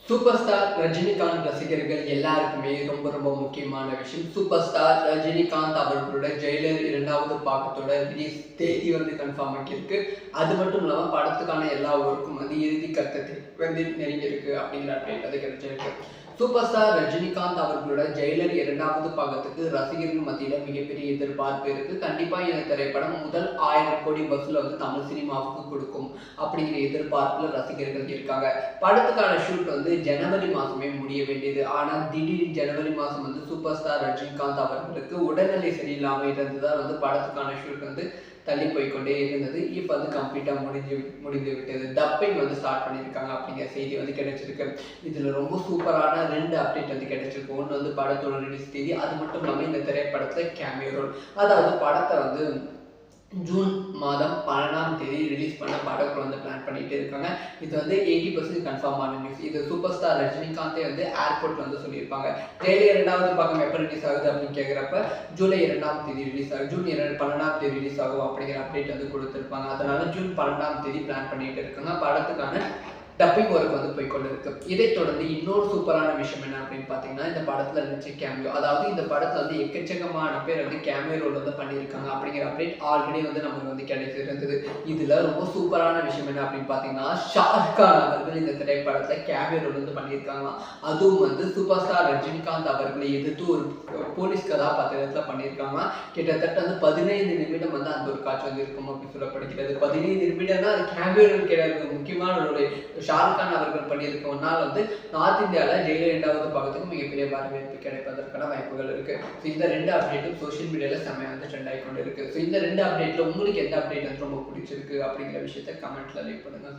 Super star Rajinikanth ரசிகர்கள் எல்லாருக்குமே ரொம்ப முக்கியமான விஷயம். சூப்பர் ஸ்டார் ரஜினிகாந்த் அவர்களோட ஜெயிலர் 2வது பாகத்தோட ரிலீஸ் தேதி வந்து கன்ஃபார்ம் ஆகியிருக்கு. அது மட்டும் இல்லாம படத்துக்கான எல்லா ஒர்க்கும் வந்து இறுதி கட்டத்தில் வந்து நெருங்கியிருக்கு அப்படிங்கிற அப்டேட் வந்து கிடைச்சிருக்கு. சூப்பர் ஸ்டார் ரஜினிகாந்த் அவர்களோட ஜெயிலர் 2வது பாகத்துக்கு ரசிகர்கள் மத்தியில மிகப்பெரிய எதிர்பார்ப்பு இருக்கு. கண்டிப்பா இந்த திரைப்படம் முதல் 1000 கோடி வசூல் வந்து தமிழ் சினிமாவுக்கு கொடுக்கும் அப்படிங்கிற எதிர்பார்ப்புல ரசிகர்கள் இருக்காங்க. படத்துக்கான ஷூட் வந்து ஜனவரி மாசமே முடிய வேண்டியது. ஆனா திடீர் ஜனவரி மாசம் வந்து சூப்பர் ஸ்டார் ரஜினிகாந்த் அவர்களுக்கு உடல்நிலை சரியில்லாமல் இருந்ததால் வந்து படத்துக்கான ஷூட் வந்து தள்ளி போய்கொண்டே இருந்தது. இப்போ வந்து கம்ப்ளீட்டா முடிந்து விட்டது. டப்பிங் வந்து ஸ்டார்ட் பண்ணியிருக்காங்க அப்படிங்கிற செய்தி வந்து கிடைச்சிருக்கு. இதுல ரொம்ப சூப்பரான 2 அப்டேட் வந்து கிடைச்சிருக்கு. ஒன்று வந்து படத்தோட ரிலீஸ் தேதி, அது மட்டும் இல்லாமல் இந்த திரைப்படத்துல கேமியோ ரோல். அதாவது படத்தை வந்து ஜூன் மாதம் 12ஆம் தேதி ரிலீஸ் பண்ண படக்குழு வந்து பிளான் பண்ணிட்டு இருக்காங்க. இது வந்து 80% கன்ஃபார்மான நியூஸ். இது சூப்பர் ஸ்டார் ரஜினிகாந்தே வந்து ஏர்போர்ட்ல வந்து சொல்லியிருப்பாங்க. ட்ரெய்லர் 2வது பாகம் எப்போ ரிலீஸ் ஆகுது அப்படின்னு கேட்குறப்ப ஜூலை 2ஆம் தேதி ரிலீஸ் ஆகும், ஜூன் 12ஆம் தேதி ரிலீஸ் ஆகும் அப்படிங்கிற அப்டேட் வந்து கொடுத்துருப்பாங்க. அதனால ஜூன் 12ஆம் தேதி பிளான் பண்ணிட்டு இருக்காங்க. படத்துக்கான டப்பிங் ஒர்க் வந்து போய்கொண்டு இருக்கு. இதை தொடர்ந்து இன்னொரு சூப்பரான விஷயம் என்ன அப்படின்னு பார்த்தீங்கன்னா, இந்த படத்துல இருந்துச்சு கேமியோ. அதாவது இந்த படத்துல வந்து எக்கச்சக்கமான பேர் வந்து கேமியோ ரோல் வந்து பண்ணியிருக்காங்க அப்படிங்கிற அப்டேட் ஆல்ரெடி வந்து நமக்கு வந்து கிடைச்சிருந்தது. இதுல ரொம்ப சூப்பரான விஷயம் என்ன அப்படின்னு பார்த்தீங்கன்னா, ஷாருக்கான் அவர்கள் இந்த திரைப்படத்துல கேமியோ ரோல் வந்து பண்ணியிருக்காங்களாம். அதுவும் வந்து சூப்பர் ஸ்டார் ரஜினிகாந்த் அவர்களை எதிர்த்து ஒரு போலீஸ் கதாபாத்திரத்துல பண்ணியிருக்காங்க. கிட்டத்தட்ட வந்து 15 நிமிடம் வந்து அந்த ஒரு காட்சி வந்து இருக்கும் அப்படின்னு சொல்லப்படுகிறது. 15 நிமிடம்னா அது கேமியோ ரோல் கிடையாது, முக்கியமான ரோல். ஷாருக்கான் அவர்கள் பண்ணியிருக்கனால வந்து நார்த் இந்தியாவில் ஜெயிலர் 2வது பாகத்துக்கு மிகப்பெரிய வரவேற்பு கிடைப்பதற்கான வாய்ப்புகள் இருக்கு. இந்த 2 அப்டேட்டும் சோஷியல் மீடியாவில் செம்மையாக வந்து ட்ரெண்ட் ஆகிக்கொண்டு இருக்கு. இந்த 2 அப்டேட்ல உங்களுக்கு எந்த அப்டேட் வந்து ரொம்ப பிடிச்சிருக்கு அப்படிங்கிற விஷயத்த கமெண்ட்ல லீவ் பண்ணுங்க.